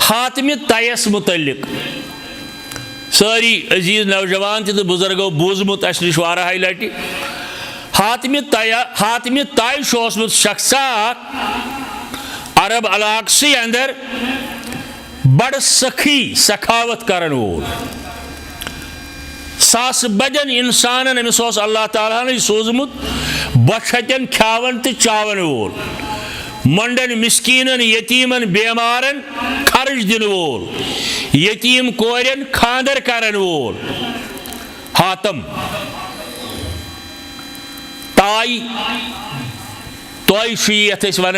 हातम तयस मुतलिक सारी अजीज नौजवान तो बुजुर्गो बूजमुत अस नश वाराह लटि हातम तय ओसमुत शख्सा अरब इलाक़ अंदर बड़ सखी सखावत करन वोल सास बजन इंसान अमिस अल्लाह ताला ने सोजमुत बछन खावन तो चावन वोल मंडन मिस्कीनन यतीमन बेमारन खर्च दिन वोल यतीम कोरन खानदर करन वोल हातम ताई तोय यथ वन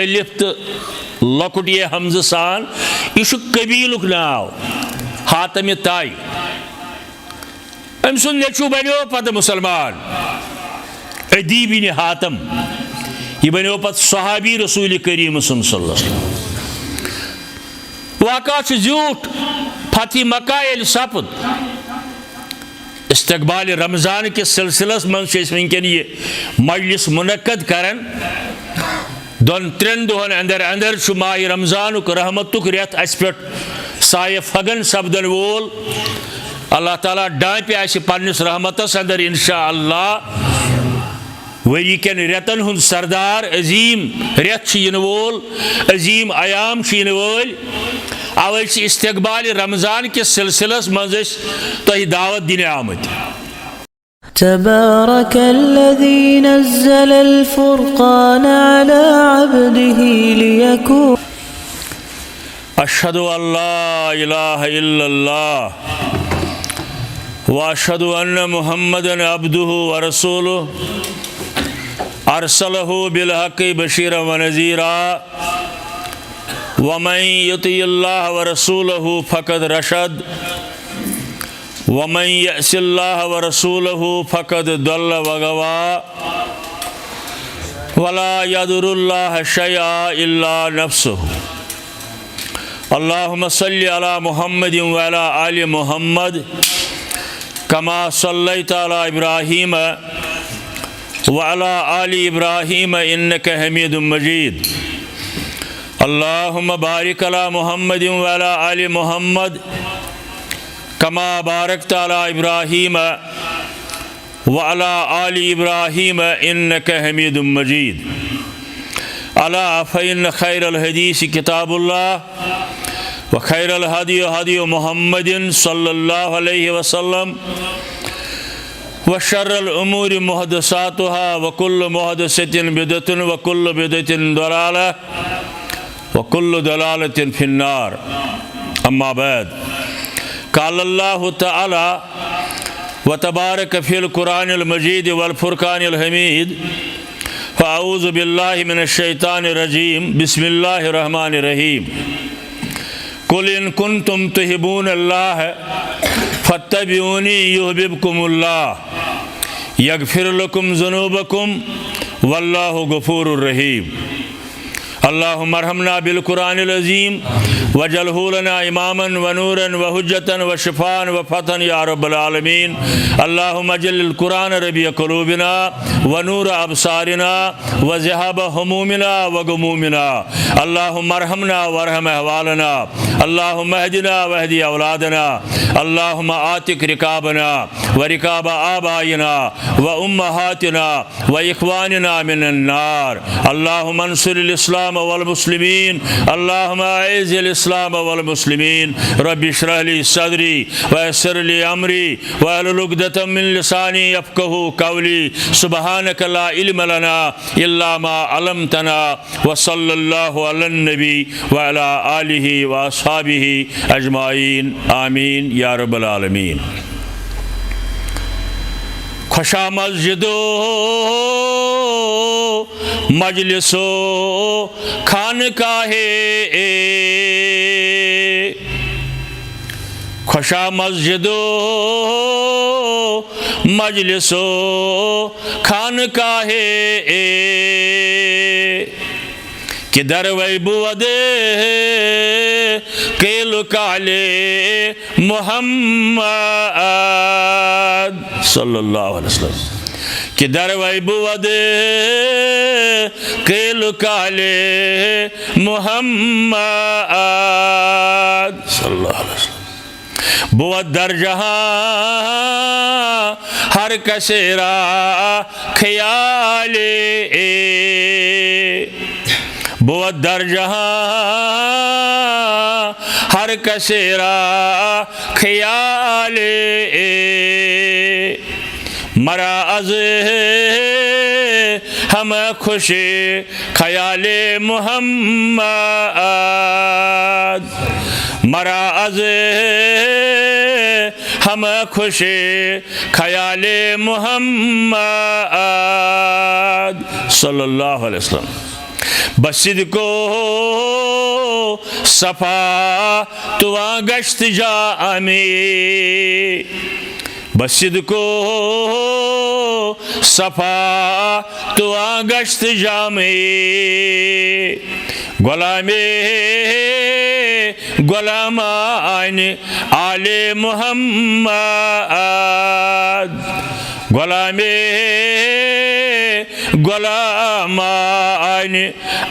अलिफ तो लकुट ये हमज सान यह कबीलुक नाव हातम ताई अम सुन नेचु बनो पत मुसलमान अदीबिन हातम यह बनो पत सहाबी रसूल करीम सल्लल्लाहु अलैहि वसल्लम वाक़ा झूठ फतह मक्का ये सपद इस्तकबाल रमज़ान के सिलसिलस मज वनकन यह मजलिस मुनक्कद करन दोन त्रेन दोहन अंदर अंदर माह रमज़ान रहमतुक रेत अस पे साय फगन सपदन वोल अल्लाह ताला डांपे आस पन्निस रहमतस अंदर इंशा अल्लाह वरी कन रेतन हुंद सरदार अजीम रेत इन वोल अजीम आयाम इन वोल अवे इस्तकबाल रमज़ान के सिलसिलस मज तह दावत दिन आमत तबारक अल्लज़ी नज़्ज़ल अल-फ़ुरक़ान अला अब्दिही लियकून अशहदु अल्ला इलाहा इल्लल्लाह व अशहदु अन्न मुहम्मदन अब्दुहु व रसूलुहु अरसलहु बिल हक़्क़ि बशीरा व नज़ीरा व मन युतिइल्लाह व रसूलहु फ़क़द रशद व मन यअसिल्लाह व रसूलहु फ़क़द दल्ल व गवा वला यदुरुल्लाह शैआ इल्ला नफ्सुहु अल्लाहुम्मा सल्लि अला मुहम्मद व अला आलि मुहम्मद कमा सल्लैता अला इब्राहीम व अला आलि इब्राहीम इन्नका हमीदुम मजीद अल्लाहुम्मा बारिक अला मुहम्मद व अला आलि मुहम्मद कमा बारकता अला इब्राहीम व अला आलि इब्राहीम इन्नका हमीदुम मजीद अला फ़इन्न खैरल हदीस किताबुल्लाह व खैरल हदी हदी मुहम्मदिन सल्लल्लाहु अलैहि वसल्लम व शर्रल उमूरि मुहदसातुहा व कुल्लु मुहदसतिन बिदअतुन व कुल्लु बिदअतिन दलालह व कुल्लु दलालतिन फिन्नार अम्मा बाद क़ाल अल्लाहु तआला व तबारक फ़िल क़ुरानिल मजीद वल फ़ुरक़ानिल हमीद फ़अऊज़ु बिल्लाहि मिनश शैतानिर रजीम बिस्मिल्लाहिर रहमानिर रहीम कुल इन कुन्तुम तुहिब्बूनल्लाह फत्तबिऊनी युहब्बिबकुमुल्लाह यगफिर लकुम ज़ुनूबकुम वल्लाहु गफूरुर रहीम अल्लाहुम्मा अरहमना बिल कुरानिल अज़ीम वजअल्हु लना इमामन व नूरन व हुज्जतन व शिफ़ाअन व फ़तहन या रब्बल आलमीन अल्लाहुम्मा अज्लिल कुरान रबिय क़ुलूबिना व नूर अबसारिना व ज़िहाब हमुमिना व गुमूमिना अल्लाहुम्मा अरहमना व अरहम अहवालना अल्लाहुम्मा अहदिना व अहदि औलादना अल्लाहुम्मा आतिक रिकाबना व रिकाब आबाइना व उम्महातिना व इख़वानिना मिनन नार अल्लाहुम्मा अंसुरिल इस्लाम वल मुस्लिमीन अल्लाहुम्मा अइज़्ज़िल इस्लाम वल मुस्लिमीन रब्बि इश्रह ली सदरी व यस्सिर ली अमरी वहलुल उक़दतम मिन लिसानी यफ़क़हू क़ौली सुब्हानक ला इल्म लना इल्ला मा अल्लमतना व सल्लल्लाहु अलन नबी व अला आलिहि व अस्हाबिहि अजमाइन आमीन या रब्बल आलमीन। खुशा मस्जिदो मजलिसो खानकाहे खुशा मस्जिदो मजलिसो खानकाहे कि दर वैबुवदे केल काले मुहम्मद सल्लल्लाहु अलैहि वसल्लम कि दर वैबुवदे केल काले मुहम्मद सल्लल्लाहु अलैहि वसल्लम। बहुत दर जहां हर कसेरा ख्याले, बहुत दर जहां हर कसेरा ख्याले, मरा अज हम खुशी ख्याले मोहम्मद, मरा अज हम खुशी ख्याले मोहम्मद सल्लल्लाहु अलैहि वसल्लम। बसिद को सफा तुआ गश्त जामे, बसिद को सफा तुआ गश्त जामे, गुलामे गुलामान आले मोहम्मद, गुलामे गुलामान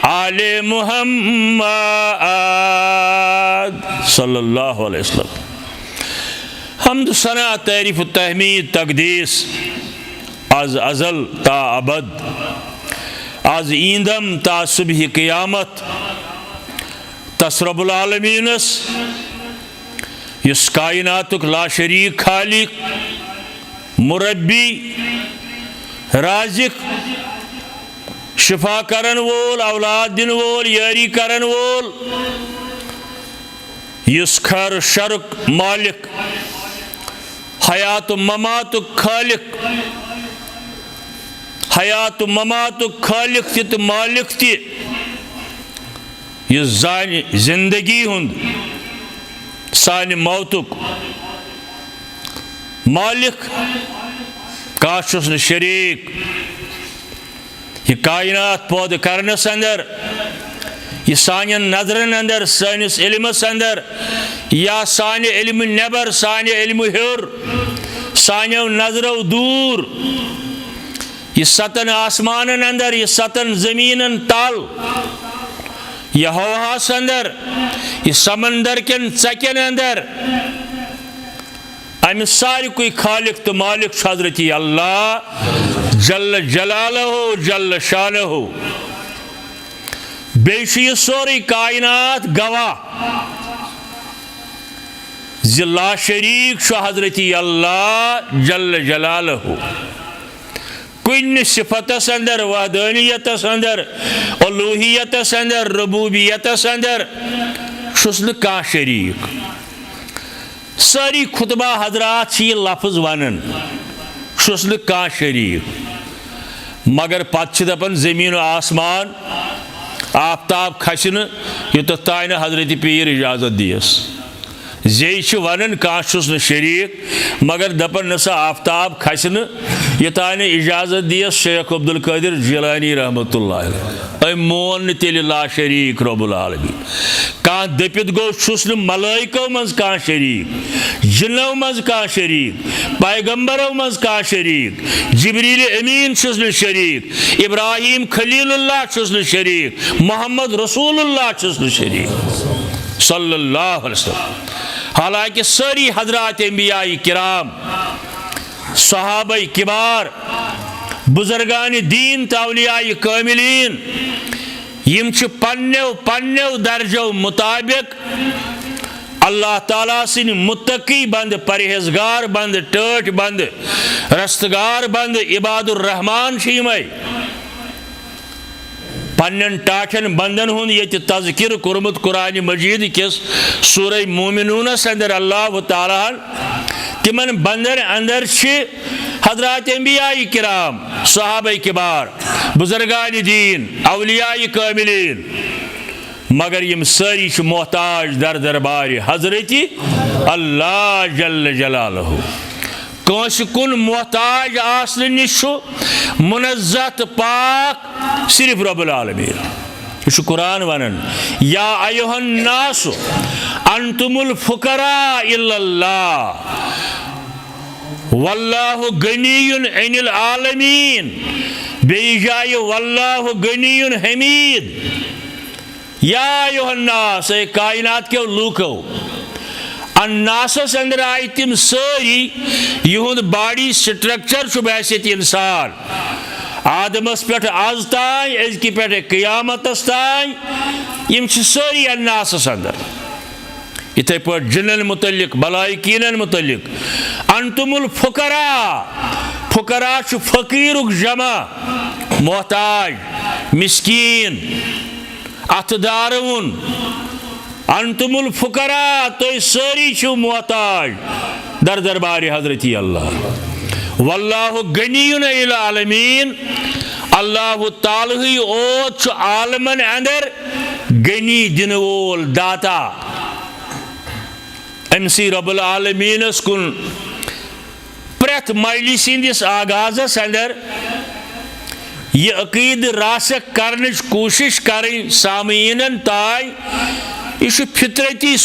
आले मोहम्मद सल्लल्लाहु अलैहि वसल्लम। हम्द सना तारीफ तहमीद तकदीस आज अज़ल ता अबद, आज ईंदम ता सुबह क़यामत तस रब्बुल आलमीनस युस कायनातुक ला शरीक खालिक मुरब्बी राज़िक शिफा करन वोल औलाद दिन वोल यारी करन वोल युस खैर शरुक मालिक हयात ममातुक खालिक, हयात ममातुक खालिक तो मालिक ति युस जानि जिंदगी हुंद सानि मौतुक मालिक काशुस न शरीक। यह कायनात पौध करनस अंदर, यह सानियन नजरन अंदर, सानिस इल्मस अंदर या सानि इल्म नेबर, सानि इल्म हेर, सानियो नजरो दूर, यह सतन आसमानन अंदर, यह सतन जमीनन तल, यह हवास अंदर, यह समंदर केन चकन अंदर, अमि सारी कोई खालिक तो मालिक हजरती अल्लाह जल्ल जलालहु जल्ल शानहु। बेशि यह सोरी कायनात गवाह ला शरीक हजरती अल्लाह जल्ल जलालहु। कुन सिफतस अंदर, वहदानियतस अंदर, उलूहियतस अंदर, रबूबियतस अंदर छुस न कां शरीक। सारी खुतबा हजरात यह लफ्ज वनन छुस न कां शरीक, मगर पत दपन जमीन आसमान आफ्ताब खसन युत तान हजरत पीर इजाजत दियस। जे वन काशुस न शरीक, मगर दपन नसा आफ्ताब खसन यतान इजाजत दियस शेख अब्दुल कादिर जिलानी रहमतुल्लाह अलैह मोन तेल ला शरीक रब्बुल आलमीन। कां दपित गो छुस न मलाइको मज कां शरीक, जिन्नो मज कां शरीक, पैगंबरों मज कां शरीक, जिब्रील अमीन छुस न शरीक, इब्राहिम खलीलुल्लाह छुस न शरीक, मोहम्मद रसूलुल्लाह छुस न शरीक सल्लल्लाहु अलैहि वसल्लम। हालांकि सारी हजरात अंबियाई किराम, सहाबाई किबार, बुजुर्गान दीन तौलियाई कामिलीन यम पन्नो दर्जो मुताबिक अल्लाह ताला सिन मुत्तकी बंद, परहेजगार बंद, टट बंद, रस्तगार बंद, इबादुर रहमान यमय पन्न टाठन बंदन हुंद ये तज़किर कुरमुत कुरान मजीद किस सूरह मोमिनूनस अंदर अल्लाह ताला तिमन बंदन अंदर हजरात अंबियाई किराम, सहाबाई किबार, बुजुर्गान दीन, औलियाई कामिलीन, मगर यम सारी मोहताज दर दरबार हजरती अल्लाह जल्ल जलालहु। कंस कुन मोहताज आसन निश मुनज़्ज़त पाक सिर्फ रब्बुल आलमीन। यह कुरान वनन या अय्युहन नास अंतुमुल फुकरा इल्लल्लाह वल्लाहु गनियुन अनिल आलमीन। बेजाय वल्लाहु गनियुन हमीद। या अय्युहन नास, कायनात के लूको, अन्नासस अंदर आय तिम सारी युहुंद बॉडी स्ट्रक्चर बसे इंसान आदमस पे आज तान अजक पे क़यामतस तान यम सारी अन्नासस अंदर इथे पे जिन्न मुतलिक मलाइकीन मुतलिक अंतुमुल फुकरा फुकरा फकीरुक जमा मोहताज मिस्कीन अतदारउन अंतुमुल फुकरा तो सारी छु मोहताज दर दरबार हजरती अल्लाह वल्लाहु गनीयुन इल आलमीन अल्लाह ताला ही ओत आलमन अंदर गनी दिन वोल दाता अमसी रब्बुल आलमीनस कुन प्रत मजलिस इंदिस आगाजस अंदर यह अकीद रासक करने कोशिश करें सामीन ताय यह फितरती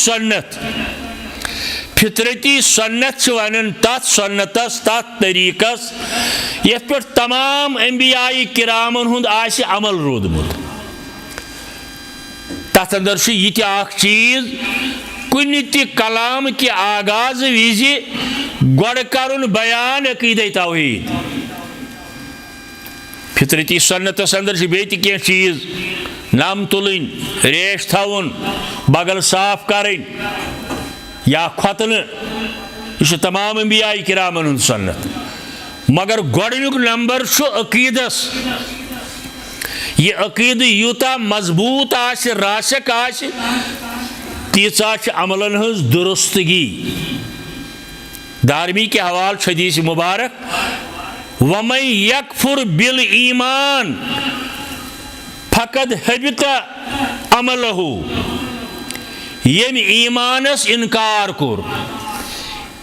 सुन्नत वन तथ सुन्नतस तथ तरीकस ये पे तमाम अंबियाई किरामन हुंद आसि अमल रोदमुत तथ अंदर यह चीज कुन ति कलाम के आगाज विजि गोड़ करुन बयान अकीद तौहीद फितरती सुन्नतस अंदर बे कह चीज नम तुलन रेश थवन बगल साफ करें या खतन यह तमाम अंबियाई किरामन हुंद सुन्नत मगर गोडनुक नंबर अकीदस यह अकीद यूता मजबूत आसि रासक आसि तीचा अमलन हज दुरुस्तगी दारमी के हवाल हदीस मुबारक वमन यकफुर बिल ईमान फकद हबिता अमलहु यम ईमानस इनकार कुर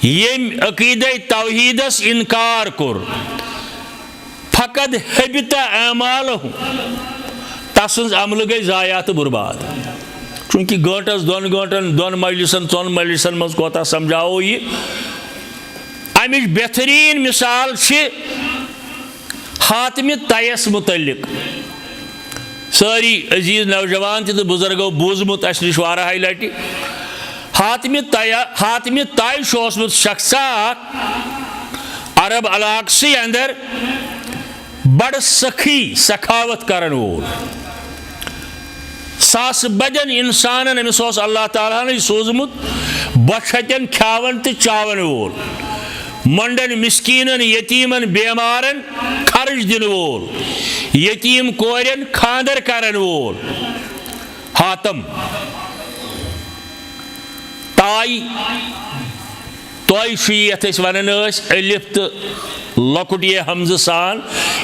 यम अकीदे तौहीदस इनकार कुर फकद हबिता अमालहु तसंज अमल गई जाया तो बर्बाद चूंकि गंटस दोन गंटन दोन मजलिसन चौन मजलिसन मज कोता समझाओ ये अमिच बेहतरीन मिसाल हातम तयस मुतलिक सारी अजीज नौजवान तो बुजुर्गो बूजमुत अस नश वाराह लटि हातम तय शख्सा अरब इलाक़ अंदर बड़ सखी सखावत करन वोल सास बदन इंसान अमिस अल्लाह ताला ने सोजमुत बछतन खावन तो चावन वोल मंडन मिस्कीनन यतीमन बेमारन खर्च दिन वोल यतीम कोरन खांदर करन वोल हातम ताई तोय यथ वन अलिफ तो लकुट ये हमज सान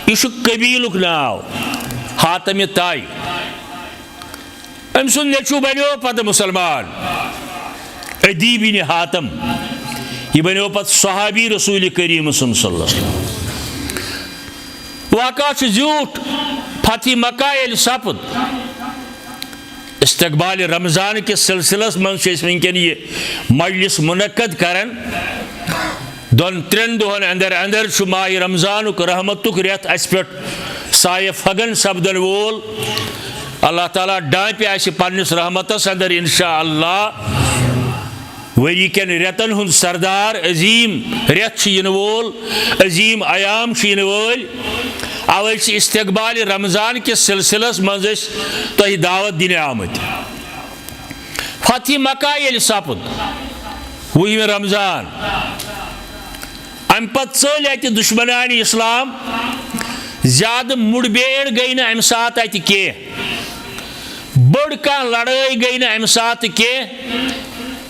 यह कबीलुक नाव हातम ताई अम सुन नेचु बनो पत मुसलमान अदीबिन हातम यह बनो पत सहाबी रसूल करीम सल्लल्लाहु अलैहि वसल्लम वाक़ा झूठ फतह मक्का ये सपद इस्तकबाल रमज़ान के सिलसिलस मज वनकन ये मजलिस मुनक्कद करन दोन त्रेन दोहन अंदर अंदर माह रमज़ान रहमतुक रेत अस पे साय फगन सपदन वोल अल्लाह ताला डांपे आसि पन्निस रहमतस अंदर इंशा अल्लाह वरी केन रेतन हुंद सरदार अजीम रेत इन वोल अजीम अयाम इन वोल अवे इस्तकबाल रमज़ान के सिलसिलस मज तह दावत दिन आमत फतह मक्का ये सपद 20 रमज़ान अम पत चल अत दुश्मनान इस्लाम ज्यादा मुठभेड़ गई ना अम सात अत कह बड़ कह लड़ाई गई ना अम सात कह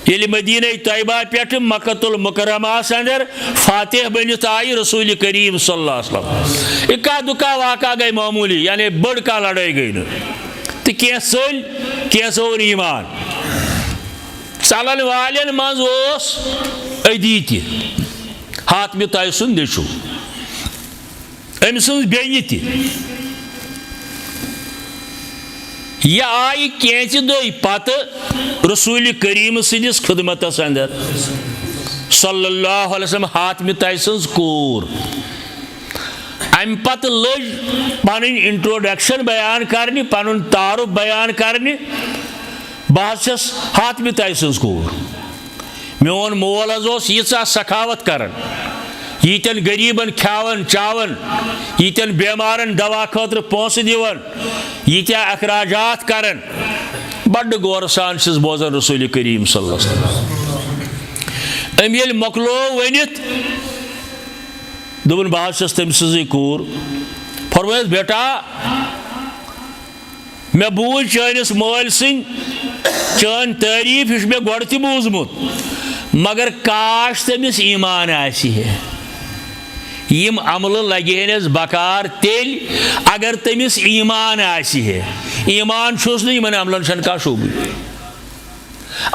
ये मदीना तैयबा पे मक्कतुल मुकर्रमास अंदर फातिह बनित आई रसूल करीम सल्लल्लाहु अलैहि वसल्लम इक्का दुक्का वाक़ा गई मामूली यानी बड़ कह लड़ाई गई न तो कह चल कह सोन ईमान चलन वालन मज अदी तह हातम तय सुन दचु अम सुन बेन तह यह आई कैंच दो पत रसूल करीम सदिस खिदमतस अंदर सल्लल्लाहु अलैहि वसल्लम हातम तय सज कोर अम पत लज पन इंट्रोडक्शन बयान करने पन तारुफ बयान करने बस हातम तय सज कोर मोन मोल यीचा सखावत करन, यीतन गरीबन खावन चावन, यीतन बेमारन दवा खतर पोंस दिवन, यीत्या अखराजात करन, बड़ गौर सान बोजान रसूल करीम सल्लल्लाहु अलैहि वसल्लम। अम ये मकलो वनित दोपन बह तम सज कूर, फरमायस बेटा मे बूझ चानिस माल सिंह चान तारीफ यह मे गोड़ त बूजमुत, मगर काश तमिस ईमान आसि है, यम अमल लगेनस बकार तेल अगर तमिस ईमान आसि है। ईमान छुस न यमन अमलन छन का शोब।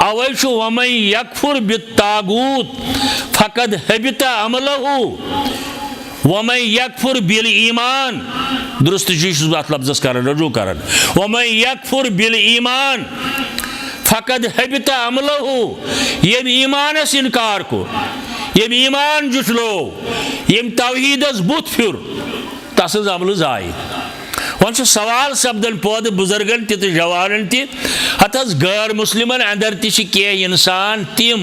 अवै छु वमन यकफुर बित्तागूत फकद हबिता अमलहु वमन यकफुर बिल ईमान, दुरुस्त अत लफ्जस कर रजू कर, वमन यकफुर बिल ईमान फकद हबिता अमलहु, यम ईमानस इनकार को, यम ईमान जुटलो, यम तौहीदस बुत फिर, तस अमल जाय। वन सवाल सपदन पौध बुजुर्गन तो जवानन तथ गैर मुस्लिमन अंदर तह इंसान तिम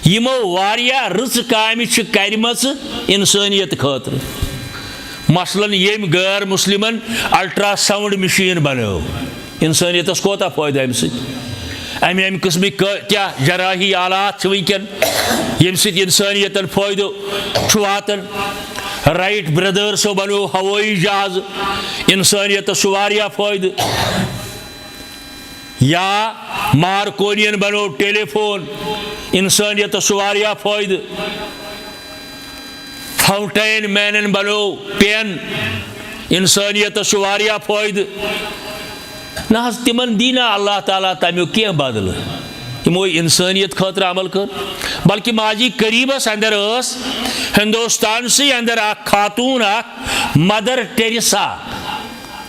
यमो वारिया रच कामि करमच इंसानियत खतर। मसलन यम गैर मुस्लिमन अल्ट्रासाउंड मशीन बनो, इंसानियतस कोता फायदा अम अम किस्म क्या जराही आलात वनकन यम इंसानियतन फायदो वातन। राइट ब्रदर्सो बनो हवाई जहाज, इंसानियत वारिया फायद। या मार्कोनियन बनो टेलीफोन, इंसानियत वारिया फायद। फाउंटेन मैनन बनो पेन, इंसानियत वारिया फायद। ना तिमन दीना अल्लाह ताला तमिक क्या बदल, यमो इंसानियत खतर अमल कर। बल्कि माजी करीबस अंदर हिंदुस्तान से अंदर खातून मदर टेरेसा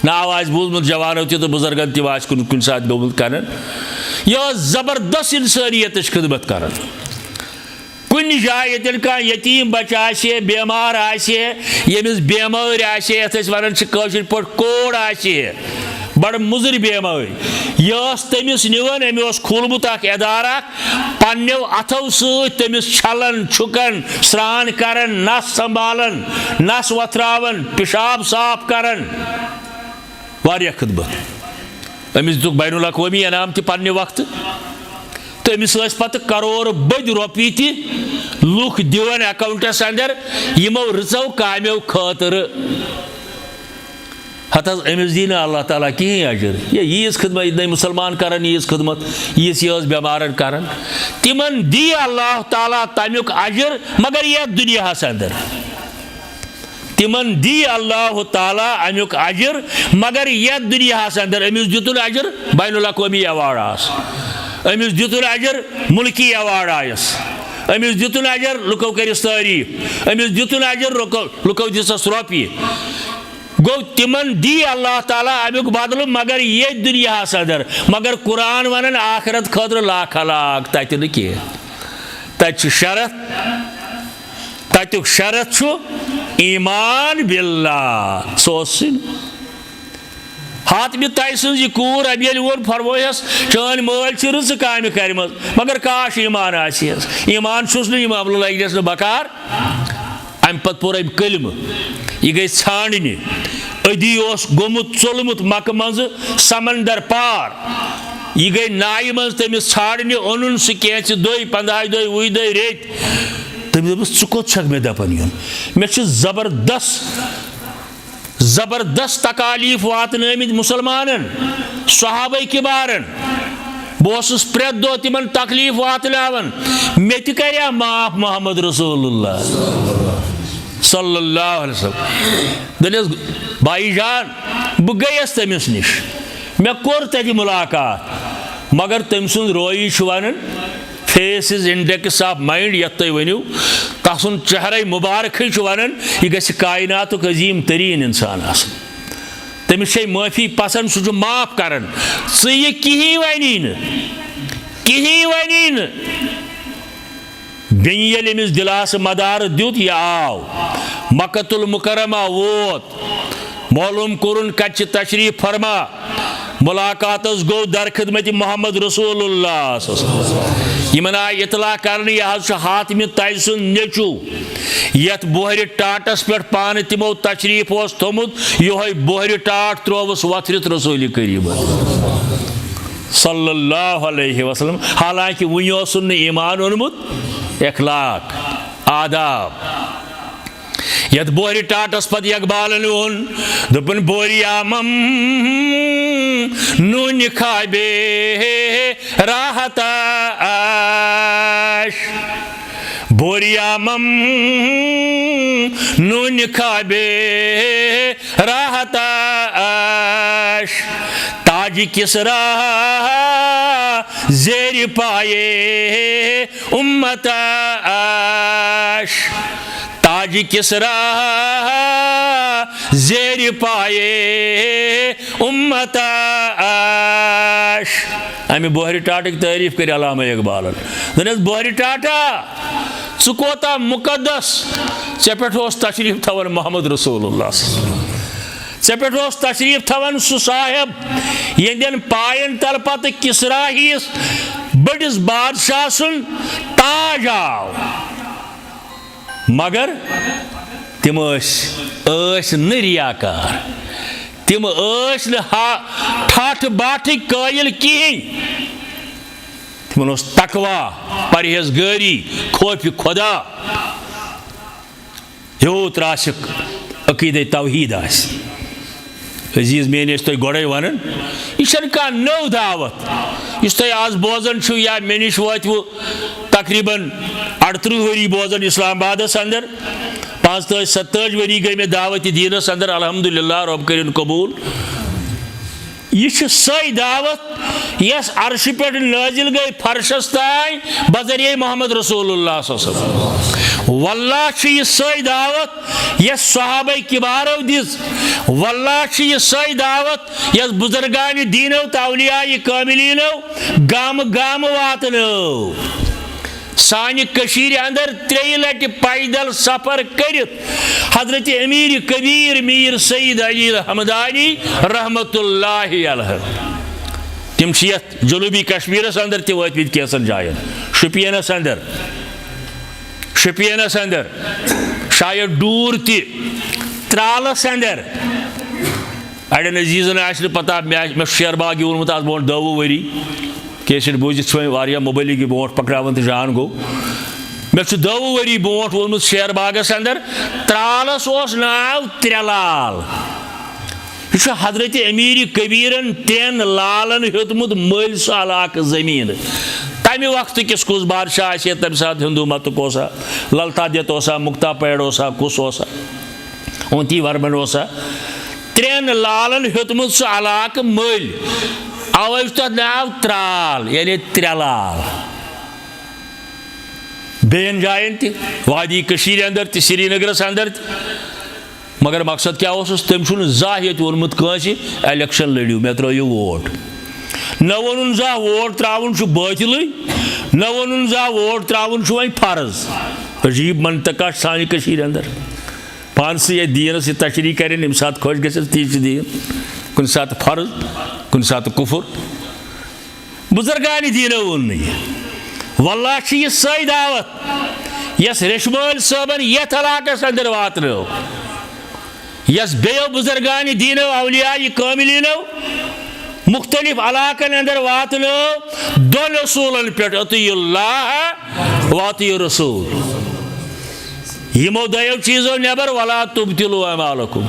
नाव आज बूजमुत जवानों तो बुजुर्गन तज कुन सात गोमुत कर, यह जबरदस्त इंसानियत खिदमत कर। कुन जाए यतन का यतीम बच्चा आसे बेमार आसे, यमिस बेमार आसे यथ वन कशर पे कोड़ आसे बड़ मुजर बेमार, यह तमिस निवन अमस खोलमुत इदारा पन्नो अथो समिस छलन छुकन स्रान करन नस संभालन नस वथरावन पेशाब साफ करन, वारिया खिदमत। अमिस दुख बैनुल अक़वामी इनाम त पन्ने वक्त, तो अमिस पत करोड़ बद रोपी त लुख दिवन अकाउंटस अंदर यमो रचो कामो खतर। हत अमिस दी ना अल्लाह ताला कहीं अजर, ये यीज खिदमत न मुसलमान करन यीज खिदमत, यीज बेमारन करन, तिमन दी अल्लाह ताला तमिक अजर, मगर ये दुनिया अंदर तिमन दी अल्लाह ताला अमुक अजर, मगर ये दुनिया अंदर। अमिस दितुन अजर बैनुल अक़वामी अवार्ड आस, अमिस दितुन अजर मुल्की अवार्ड आयस, अमिस दितुन अजर लुको करिस तारीफ, अमिस दितुन अजर लुको दिसस रोपी। गो तिमन दी अल्लाह ताला अमुक बदल, मगर ये दुनिया अंदर। मगर कुरान वन आखरत खतर लाख लाख तत न कह, तत शरत, तत्युक शरत ईमान बिल्लाह सोसिन। हातमि तय सज कूर अब ये वो फरमोयस चान माल रच काम कर, मगर काश ईमान आस, ईमान छुस न अमल लगनस न बकार। अम पत पोर अम कलम, यह गई छानने, अदी गोमुत चोलमुत मक मज समंदर पार, यह गई नाय मज तमिस छाड़ने ओन सह कैच दो 15 दो 20 दो रेत, तमिस दोपस च कोत मे दपन यून, मे जबरदस्त तकालीफ वातन मुसलमानन सहाबा किबारन, बस प्रेत दो तिमन तकलीफ वातलावन, मे तया माफ मोहम्मद रसूलुल्लाह सल्लल्लाहु अलैहि वसल्लम। दलिस भाई जान बह गयस तमिस निश, मे कोर तत मुलाकात, मगर तम सुन रोई one face is index of mind यथ तुम वनु, तसन चेहरे मुबारक वन यह गि कायनातुक अजीम तरीन इंसान आसन, तमिस माफी पसंद, सह माफ करान, यह कहीं वनी न बेन ये अमिस दिलास मदार दुत यह आव मक्कतुल मुकरमा वोत, मालूम कोरुन कत तशरीफ फरमा, मुलाकात गो दर खिदमत मोहम्मद रसूलुल्लाह यमन आय इतला करने यह हातिम ताई सुन नेचू यथ बोहर टाटस पे पान तमो तशरीफ थोमुत योह बोहर टाट त्रोवस वथरित रसूल करीम सल्लल्लाहु अलैहि वसल्लम। हालांकि वन ईमान ओनमुत इखलाक आदाब यथ बोहर टाटस पद इकबालन ओन दोपन बोरियामम नून खाबे राहताश बोरियामम नून खाबे राहताश ताज किसरा जेर पाए उम्मताश ताज किसरा जेर पाए उम्मताश। अमे बोहर टाट की तारीफ कर अल्लामा इकबाल दनस बोहर टाटा सु कोता मुकद्दस चे पे तशरीफ थवन मोहम्मद रसूलुल्लाह चे पे तशरीफ थवन सु साहेब यंदन पायन तल पत किसरा हिस बड़िस बादशाह सुन ताज आव मगर तिम रियाकार तिम ठाठ बाट कायल कहें तिमन तकवा परहेजगारी खौफ खुदा यूत राशिक अकीदे तौहीद अजीज मेन तुम गोड़े वन यह कह नौ दावत इस तुम आज बोजान या मे नश वो तकरीबन 38 वरी बोजान इस्लामाबाद अंदर 27 वरी गई मे दावत दीनस अंदर अल्हम्दुलिल्लाह रब करिन कबूल। यह सही दावत यस अर्श पे नाजिल गई फर्शस ताई बजरिए मोहम्मद रसूलुल्लाह वल्लाह यह सही दावत यस सहाबा किबारो दिस वल्लाह यह सही दावत यस बुजुर्गान दीनो तौलिया कामिलीनो गाम गाम वातनो सानि कशीर अंदर 3 लट पैदल सफर करित हजरत अमीर कबीर मीर सईद अली हमदानी रहमतुल्लाहि अलैह तिम जनूबी कश्मीर अंदर तमित कैसन जायन शुपियनस अंदर शायद दूर त्रालस अंदर अड़न अजीजन आशि पता मे शेरबाग वोनमुत आज ब्रोट 2 वरी कैसेट बूजित वारिया मोबाइल की ब्रोट पकड़ावन तो जान गो मे 2 वरी ब्रोट वोनमुत शेरबागस अंदर त्रालस नाव त्रेलाल यह हजरत अमीर कबीरन 3 लालन हेतमुत मल सह इलाक जमीन तमि वक्त किस कुस बादशाह तम सात हिंदू मत ललता दित मुक्ता पैड़ कुस ओंती वर्मन 3 लालन हेतमुत सह इलाक मल अवे तथ नाव त्राल यानी त्रेलाल बेन जायन वादी कशीर अंदर श्रीनगरस अंदर मगर मकसद क्या तम ये वोनमुत कंस इलेक्शन लड़ियो मे त्रो वोट न वोन जा वोट त्रावन बातिल न वोन जा वोट त्रावन वह फर्ज अजीब मनतका सानि कशीर अंदर पान से ये दीनस तशरी करें यम सात खुश ग ती दीन कुन सात फर्ज कुन सात कुफुर बुजुर्गान दीनो वोन वल्लाह यह सही दावत यस रेशमल साहबन यथ इलाकस अंदर वातनो यस बेयो बुजुर्गान दीनो अवलिया कामिलीनो मुख्तलिफ इलाकन अंदर वातनो 2 रसूलन पे अतियुल्लाह व अतियु रसूल यमो 2 चीजों नबर वला तुब्तिलु अमालकुम।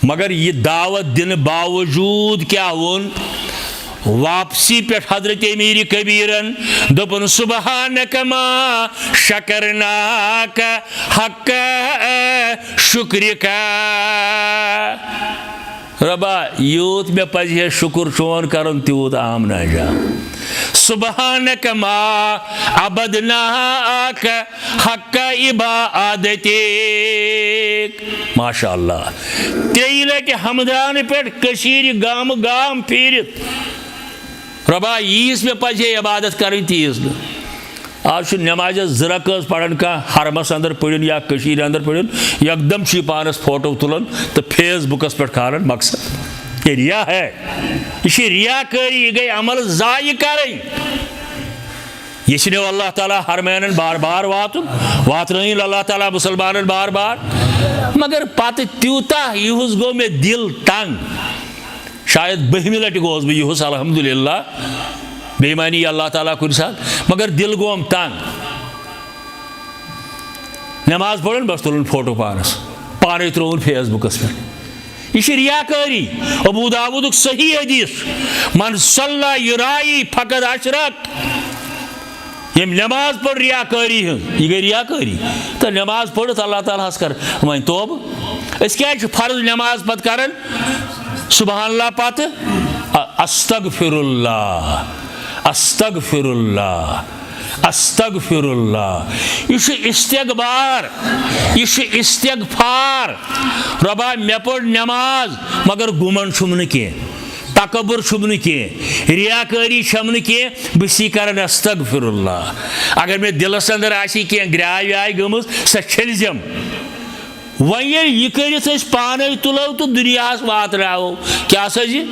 मगर यह दावत दिन बावजूद क्या वोन वापसी पे हजरत अमीर कबीरन दोपन सुबहानक मा शकरनाक हक शुक्रिका रबा यूत मे पजे शुक्र चोन करन तूत आम ना जा सुबहानक मा अबदनाक हक इबादतिक माशाअल्लाह 3 लट हमदान पे कशीर गाम गाम फिरत रबा यीस में पजे इबादत करें तीस आज नमाज जरक पढ़न का हरमस अंदर पढ़न या कशीर अंदर पढ़न एकदम पानस फोटो तुलन तो फेसबुकस पे खान मकसद ये रिया है, ये रियाकारी, ये गई अमल ज़ाय करें। ये अल्लाह ताला हरमैन बार बार वात अल्लाह ताला मुसलमान बार बार, मगर पत त्यूता युस गो मे दिल तंग, शायद 12वीं लट गोस बह युस अल्हम्दुलिल्लाह, बेईमानी अल्लाह ताला कुछ साथ, मगर दिल गोम तंग। नमाज पढ़न बस तुलन फोटो पाने त्रोन फेसबुकस पे, यह रियाकारी। अबू दाऊद सही हदीस, मन सल्ला युराई फकद अशरक, यम नमाज पढ़ रियाकारी, यह गई रियाकारी। तो नमाज पढ़ अल्लाह ताला हस कर वन तोब, क्या फर्ज नमाज पत कर सुबहानल्लाह पत अस्तगफिरुल्लाह अस्तगफिरुल्लाह अस्तगफिरुल्लाह, यह इस्तिगफार, यह इस्तिगफार। रबा मे पढ़ नमाज मगर गुमन छुम न कह, तकबर छुम न कह, रियाकारी छम न कह, बसी कर अस्तगफिरुल्लाह। अगर मे दिलस अंदर आसी कह ग्राय व्याय गम सह छलजम, वन यह कर पान तुलो तो दुनिया वातरावो, क्या सजी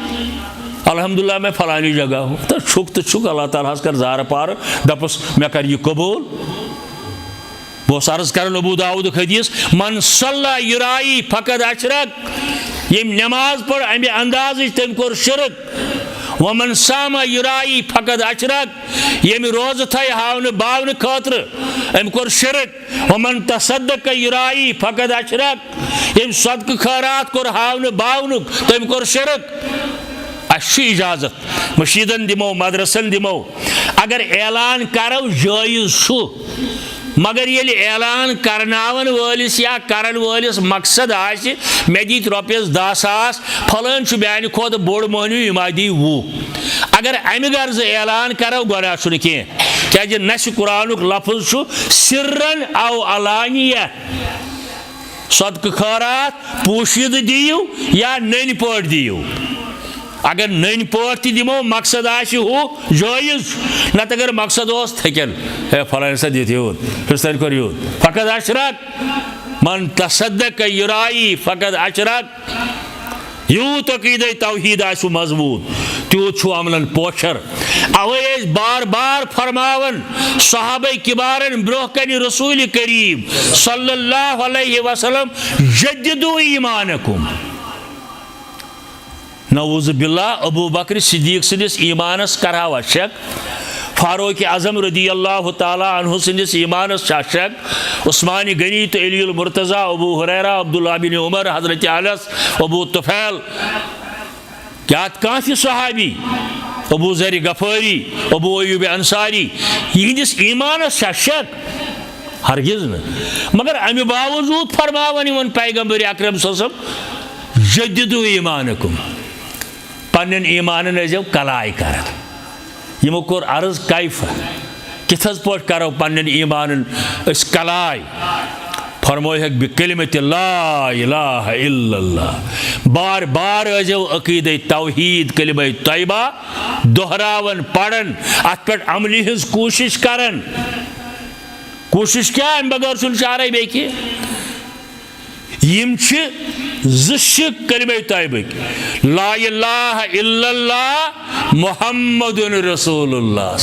अल्हम्दुलिल्लाह मैं फलानी जगह हूँ, तो छुक अल्लाह ताला कर जार पार दपस मैं कर यह कबूल। वो अर्ज कर अबू दाऊद हदीस, मन सल्ला युराई फकद अशरक, यम नमाज पढ़ अमे अंदाज तम कोर शिरक। वमन सामा युराई फकद अशरक, यम रोज थे हावन बावन खतर अम कोर शिरक। वमन तसद्दक युराई फकद अशरक, यम सदक खैरात कोर हावन बावन तम कोर शिरक। अच्छी इजाजत मशीदन दिमो मदरसन दिमो, अगर ऐलान करो जायज छु, मगर ये ऐलान करनावन वलिस या करन वलिस मकसद आसि मे दी रॉपियस 10,000 फलान म्यान खोत बोड़ मोहनी यमा दी 20, अगर अमि गर्ज ऐलान करो गुनाह छु कह, क्या नश कुरानुक लफ्ज छु सिर्रन औ अलानिया, सदक खैरात पोशीद दियो या नन पट दियो। अगर नन पट दिमो मकसद आसि हो जायज, नत अगर मकसद ओस थकन है फलान सा दित यूत फिर कर यूत फकद अशरक, मन तसद्दक युराई फकद अशरक। यूत अकीद तौहीद आसु मजबूत त्यूत छु अमलन पोशर। अवे बार बार फरमावन सहाबे किबारन ब्रोह कनि रसूल करीम सल्लल्लाहु अलैहि वसल्लम, जद्दिदु ईमानकुम। नऊज़ बिल्लाह अबू बकर सिद्दीक सिंदिस ईमानस करवा शक, फारूक आजम रदी अल्लाह ताला अन्हु सिंदिस ईमानस शक, उस्मान गनी तो अलीउल मुर्तज़ा, अबू हुरैरा, अब्दुल्लाह बिन उमर, हजरत अनस, अबू तुफैल, क्या काफी सहाबी, अबू ज़र गफारी, अबू अय्यूब अंसारी, यहदिस ईमानस शक हरगिज न। मगर अमि बावजूद फरमावन वन पैगंबर अकरम सल्लल्लाहु अलैहि वसल्लम, जद्दिदु ईमानकुम, पन्न ईमान नजो कलाई कर। यमो कोर अर्ज कैफ किथ पट करो पन्न ईमान कलाई, फरमोय बिकलिमत ला इलाहा इल्लल्लाह, बार बार अजो अकीद तौहीद कलिमा तैयबा दोहरावन पढ़न, अत पे अमली हज कोशिश करन। कोशिश क्या अम बगैर सुन चारे बेकि यम कलिमा तैयबक, ला इलाहा इल्लल्लाह मुहम्मदुन रसूलुल्लाह।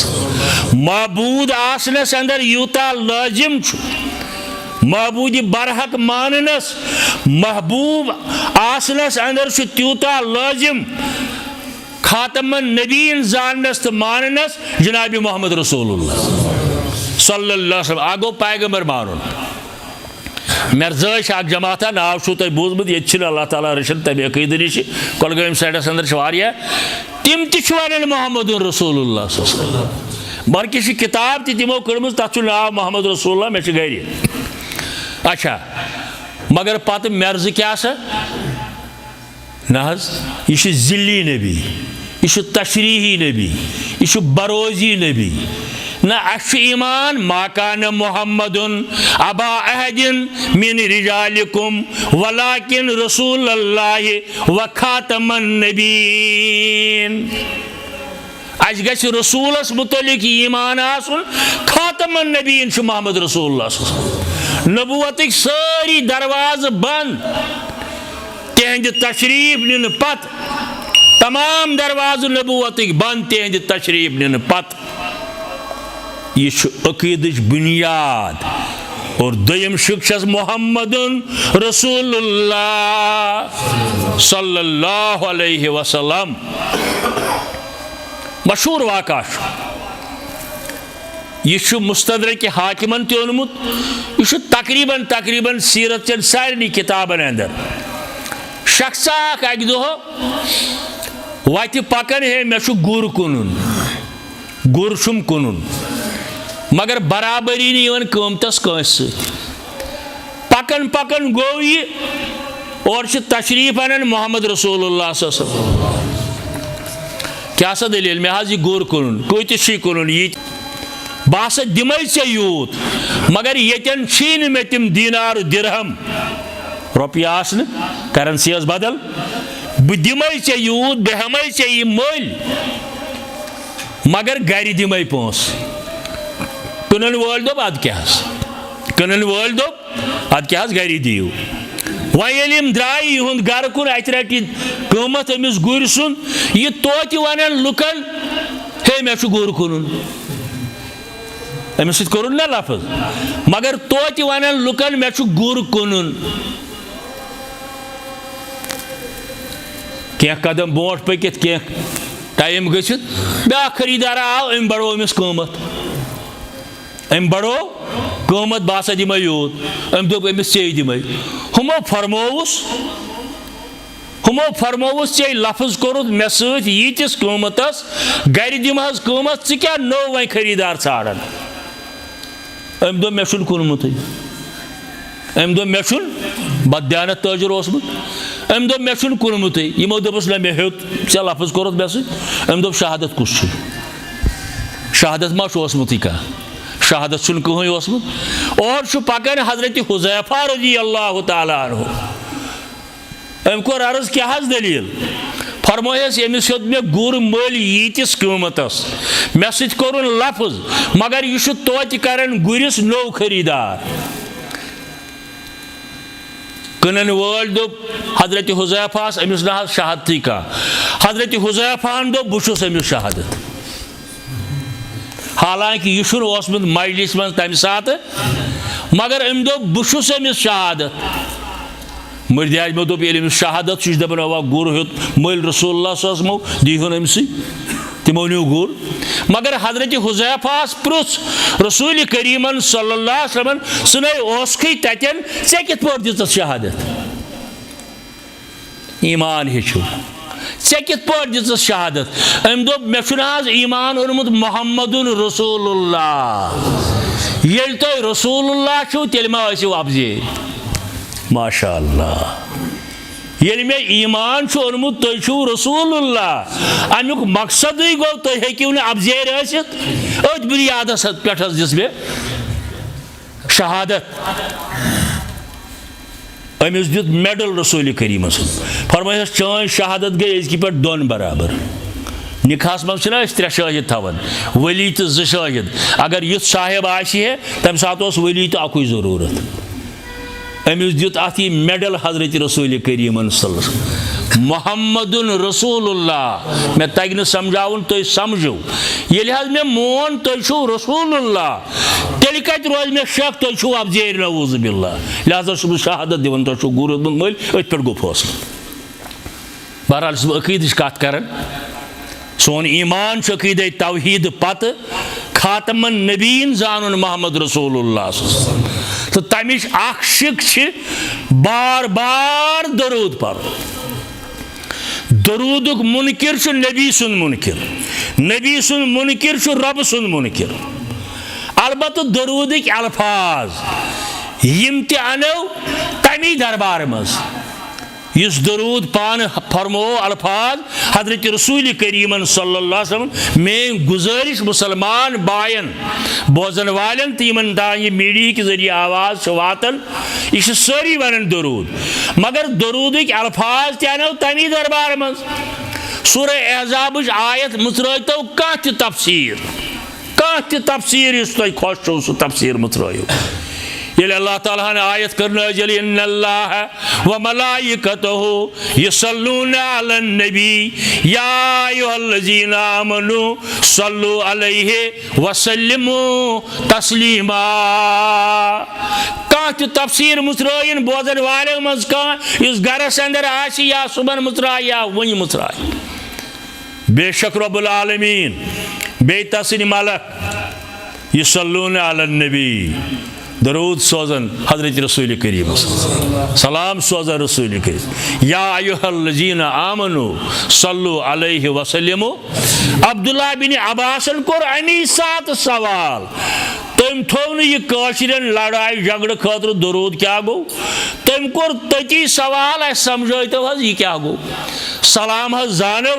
मबूद आसनस अंदर यूता लाजिम छु, महबूद बरहक माननस, महबूब आसनस अंदर त्यूता लाजिम, खातमन नबीन जाननस तो माननस जनाब मोहम्मद रसूलुल्लाह सल्लल्लाहु अलैहि वसल्लम। आगो पैगंबर मानुन। मेरज़ जमाता नाव छो तुम बूजमुत, ये अल्लाह ताला रशन तब अकीद नश कोलगम साइडस अंदर तिम वन मोहम्मद रसूलुल्लाह, बल्कि किताब तिमो कड़म तथ नाव मोहम्मद रसूलुल्लाह मे गर। अच्छा मगर पत मेरज़ क्या सा नज, यह ज़िल्ली नबी, यह तशरीही नबी, यह बरोज़ी नबी। न अश ईमान माकान मुहम्मदुन अबा अहदिन मिन रिजालिकुम वलाकिन रसूलुल्लाह व खातमन नबीन। अस गछ रसूलस मुतलिक ईमान आसुन, खातमन नबीन छु मोहम्मद रसूलुल्लाह। नबुवतिक सारी दरवाज बंद, तिहंद तशरीफ निन पत तमाम दरवाज़ नबूवत बंद तिहंद तशरीफ निन पत। यह अकीदच बुनियाद और दोयम शिक्षा मुहम्मदुन रसूलुल्लाह सल्लल्लाहु अलैहि वसल्लम। मशहूर वाक़ा यह मुस्तदरक हाकिमन ते ओनमुत, यह तकरीबन सीरत चन सारे किताबन अंदर। शख्स अक दह वत पकन है मे गुर कुनुन, गुर छुम कुनुन, मगर बराबरी नीवन कमतस कंस पकन पकन गो यह और तशरीफ अनन मोहम्मद रसूलुल्लाह सल्लल्लाहु अलैहि वसल्लम। क्या सा दलील मे हाज यह गुर कुनुन कूत कुनुन ये बस दिमे ऐ यूत, मगर यन छी मे तिम दीनार दिरहम रुपये आसन करेंसी बदल, बह दिमे ऐ यूत बह हम ऐ मल, मगर गर दिमे पोस। कनन वोल दोप अद क्या कनन वोल दोप अद क्या गर दियो। वह द्राय यह गर कुन अत रट कमत अमिस गुर सुन यह तो वन लुकन हे मे गुर कुन अमिस कोर ना लफज, मगर तो वन लुकन मे गुर कुन। क्या कदम बोट पकित क्या टाइम गसित ब्या खरीदार आव अम बढ़ो अमिस कमत, अम बढ़ो कमत बसा दिम यूत, अम दोप अमिस चे दिम। हमो फरमोवस चे लफज कोरुत मे सत यीतिस कमतस गर दिमहस कमत च क्या नो वह खरीदार छाड़न। अम दो मे कुनमुत, अम दो मे बदयानत ताजर ओसमुत, अम दो मे कुनमुत, यमो दोपस ना मे हेत चे लफज कोरुत मे सत। अम दो शहादत कुछ शहादत मा ओसमुत कह शहादत चुन कहीं ओसमुत। और पकन हजरत हुज़ैफा रज़ियल्लाहु ताला अन्हु अम कोर अर्ज क्या दलील फरमोयस अमिस हेत मे गुर मल यीतिस कमतस मे सत कोरुन लफज, मगर यह तो करन गुरिस नो खरीदार। कनन वोल दोप हजरत हुज़ैफास अमिस ना शहादती कह। हजरत हुज़ैफान दोप बुशुस अमिस शहादत, हालांकि यह ओसमुत मजलिस मं तम सात, मगर अम दो बुशुस अमिस शहादत। मुर्दियाज मो दोप अमिस शहादत दपान अवा गुर हेत मल रसूलुल्लाह सल्लल्लाहु अलैहि वसल्लम दीहुन अमसी, तिमो न्यू गुर। मगर हजरत हुज़ैफास प्रुछ रसूल करीमन सल्लल्लाहु अलैहि वसल्लम सुनै ओसखै ततन से कित पर दिस शहादत। ईमान हेचु से कित पर दिस शहादत। अम दोप मे ईमान ओनमुत मोहम्मदुन रसूलुल्लाह। येल तो रसूलुल्लाह छु तेल मा आसियो अफजे माशाअल्लाह। येल मे ईमान छु ओनमुत तो छु रसूलुल्लाह, अमुक मकसद गो तो हेकिव न अफजेर आसित अत बुनियादस पेठ दिस मे शहादत। अमिस दित मेडल रसूल करीम फरमायस चान शहादत गई अजकि पे दोन बराबर। निकाहस मं त्रे शाहिद थवन वली तो ज शाहिद, अगर युथ साहिब आसि है तम सात वली तो अकुई जरूरत। अमिस दित अत मेडल हजरत रसूल करीम मोहम्मदुन रसूलुल्लाह। मे तग न समझाउन तुम समझो, ये मे मोन तुम छो रसूलुल्लाह तेल कत रोज मे शक तुम छो अफजेर नऊज़ बिल्लाह। लिहाजा छुस शहादत दिवन तुम छो गुर मल अत पे गो फैसला। बहरहाल अकीदच कत कर सोन ईमान अकीद तौहीद पत खातमन नबीन जानन मोहम्मद रसूलुल्लाह तो तमिश अख शिक बार बार दरूद पर। दरूदुक मुनकिर नबी सुन मुनकिर, नबी सुन मुनकिर रब सुन मुनकिर। अलबत्त दरूदिक अल्फाज यम ते अनो तमी दरबार मज इस दरूद पान फरमो अल्फाज हजरत रसूल करीमन सल्लल्लाहु अलैहि वसल्लम में गुजारिश मुसलमान बायन बोजन वालन तीमन दान मीडिया के जरिए आवाज वातन यह सारी वन दरूद, मगर दरूद अल्फाज तनो तमी दरबार मज। सूरह अहज़ाब आयत मुतरतो कह तफसीर इस तुम खुश छो सह तफसीर मुतरो। ये अल्लाह ताला ने आयत कर नाज़िल इन्नल्लाह व मलाइकतहु युसल्लूना अलन नबी या अय्युहल्लज़ीना आमनू सल्लु अलैहि व सल्लिमू तस्लीमा। कह तफसीर मुसराइन बोजन वाले मज कह इस गरस अंदर आसी या सुबह मुसरा या वही मुसरा बेशक रब्बुल आलमीन बे तस्नी मलक युसल्लूना अलन नबी दरूद सोजन हजरत रसूल करीम सलाम सोजन रसूल करीम या अय्युहल्लज़ीना आमनू सल्लु अलैहि व सल्लिमू। अब्दुल्लाह बिन अब्बासन कोर अमी सात सवाल तम थोव यह लड़ाई झगड़ खतर दरूद क्या गो तम कोर तती सवाल समझो यह क्या गो सलाम जानो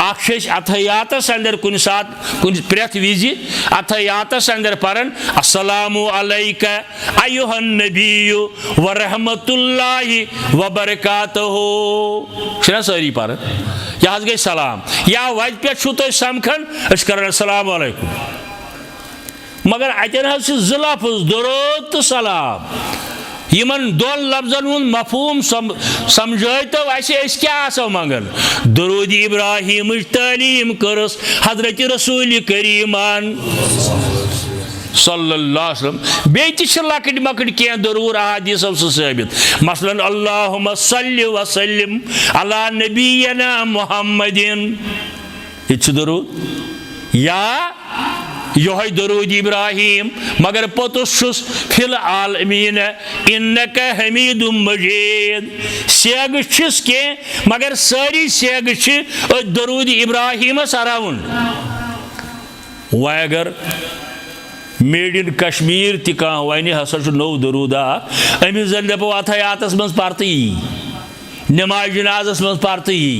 अथयातस अंदर कुन सात कुन प्रेथ विजि अथयातस अंदर परन अस्सलामु अलैका अय्युहन नबिय्यु व रहमतुल्लाहि व बरकातहु छना सारी पर यह गई सलाम या वज पे छु तो समखन अस करन अस्सलामु अलैकुम मगर अतन ज लफ्ज दरूद तो सलाम यमन दोन लफ्जन हुन मफहूम समझो तो अस क्या मंगन दरूद इब्राहिम तालीम करस हजरत रसूल करीमान सल्लल्लाहु अलैहि वसल्लम बेच लकट मकट क्या दरूर अहादीस साबित मसलन अल्लाहुम्मा सल्लि व सल्लिम अला नबीना मुहम्मदिन ये दरूद या यह दरूद इब्राहिम मगर पोतुस फिल आलमीन इन्नका हमीदुम मजीद सेग छिस के मगर सारी सेग दरूद इब्राहिम अराउन व अगर मेड इन कश्मीर तह वन हसा नौ दरूद अमिस जन दपो अथयातस मज परत यी नमाज जनाजस मज परत यी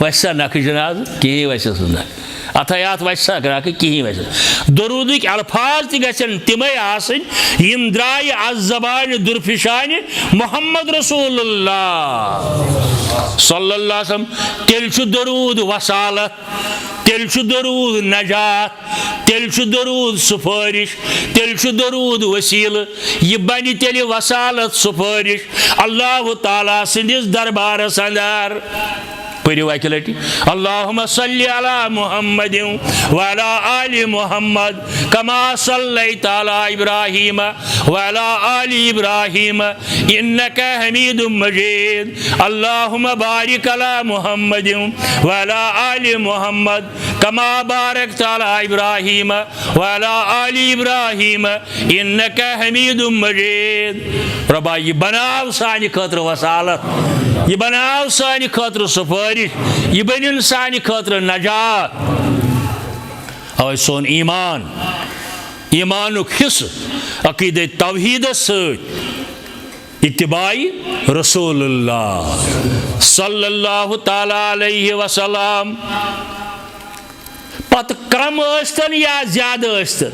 वैसा नख जनाज कहीं वैसा सुना अथयात वैसा ग्राक कहीं वैसा दरूदिक अल्फाज तन तमें आम द्राय अज जबान दुरफिशान मोहम्मद रसूलुल्लाह सल्लल्लाहु अलैहि वसल्लम तेल दरूद वसालत तेल दरूद नजात तेल दरूद सुफारिश तेल दरूद वसील यह बन तेल वसालत सुफारिश अल्लाह ताला सिंदिस दरबारस अंदर पढ़ो अक लटि अल्लाहुम्मा सल्लि अला मुहम्मदिन व अला आलि मुहम्मद कमा सल्लैता अला इब्राहीम व अला आलि इब्राहीम इन्नका हमीदुम मजीद अल्लाहुम्मा बारिक अला मुहम्मदिन व अला आलि मुहम्मद कमा बारकता अला इब्राहीम व अला आलि इब्राहीम इन्नका हमीदुम मजीद। रब्बा यह बनाव सानि खतर वसालत यह बनाव सानि खतर सफारिश यह बन सानि खतर नजात अवे सोन ईमान ईमानुक हिस्स अकीद तौहीद इत्तिबाई रसूलुल्लाह सल्लल्लाहु ताला अलैहि वसल्लम पत कम अस्तन या ज्यादा अस्तन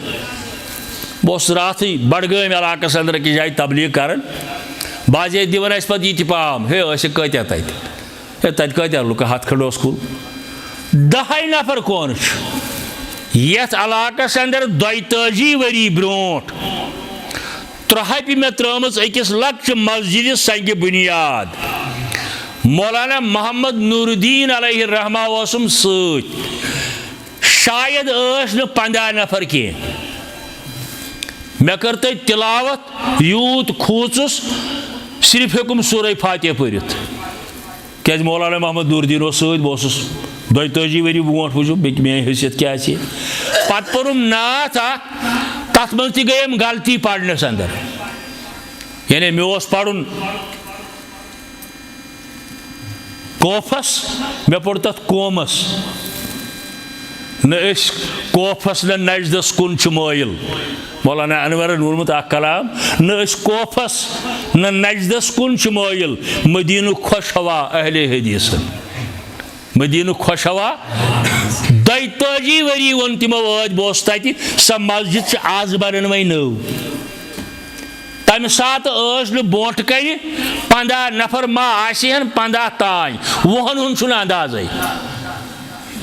बस रात बडगाम इलाकस अंदर कि जाए तबलीग कर बाजे दिवन पे ये पाम हे कत्या तत कत्या लुक हथ खंड कुल 10 नफर कौन यथ इलाकस अंदर 42 वरी ब्रोट त्रहपि मे त्रम अकिस लक्ष मस्जिद संग बुनियाद मौलाना मोहम्मद नूरुद्दीन अलैहि रहमा वसम शायद 15 नफर कह मे कर तिलावत यूत खूचुस सिर्फ हेकुम सूरह फातिहा पढ़ित क्या मौलाना मोहम्मद नूरुद्दीन बस 42 वरी ब्रोट वो मे हैसियत क्या पत पोरुम नात तथ मज गई गलती पढ़नस अंदर यानी मे पढ़ुन कोफस मे पोर तथ कोमस न कोफस न नजदस कुन मायल मौलाना अनवरन वोनमुत कलाम न कोफस न नजदस कुन मायल मदीनु खुश हवा अहले हदीस मदीनु खुश हवा 42 वरी वो तमो बस तत सह मस्जिद आज बन वही नौ तम सात ब्रोट कन 15 नफर मा आन 15 तान 20 अंदाज